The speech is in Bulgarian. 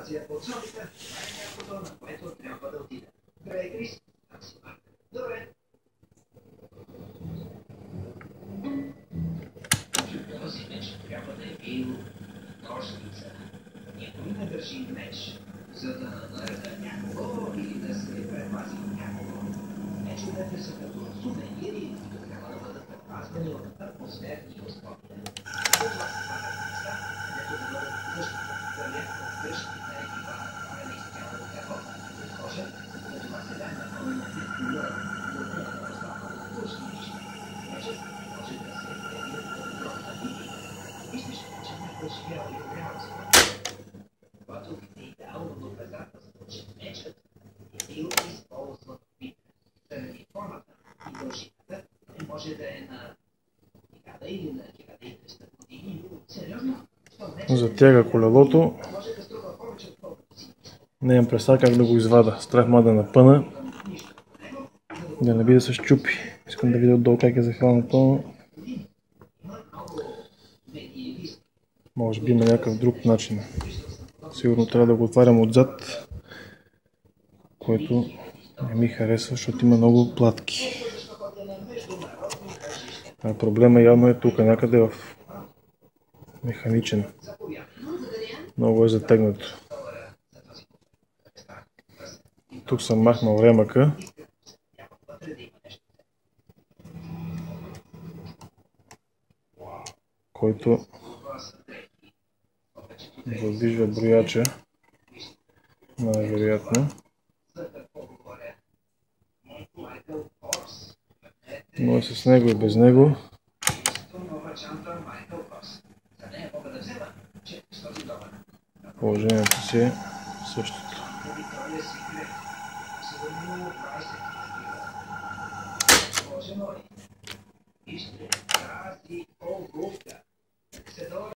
информация от София, това е мястото, на което трябва да отида. Край Крис, таксимарка. Добре. Този меч трябва да е бил ножница. Никой не държи меч, за да нареда някого или да се предпази от някого. Мечовете са като сувенири и трябва да бъдат предпазени от атмосферни условия. Това се пада места, където да бъдат защитени за някаква дръжки на екипа, а не изцяло от кarbона от кожа, за това се дай на новина текстура, но не е по-слабо от външни лични. Мечът може да се преди от огромна битка. Мислиш, че някой живял и умрял за това. Когато е идеално доказателство, че мечът е бил използван в битка. Заради формата и дължината не може да е на 1000 или на 1300 години. Сериозно? Затяга колелото. Не имам представа как да го извада. Страх ма да напъна. Да не би да се щупи. Искам да видя отдолу как е захванато. Може би има някакъв друг начин. Сигурно трябва да го отварям отзад, което не ми харесва, защото има много платки. А проблема явно е тук, някъде в механичен. Много е затегнато. Тук съм махнал ремъка. Който задвижва брояча, най-вероятно. Но и с него и без него. Положението си е същото.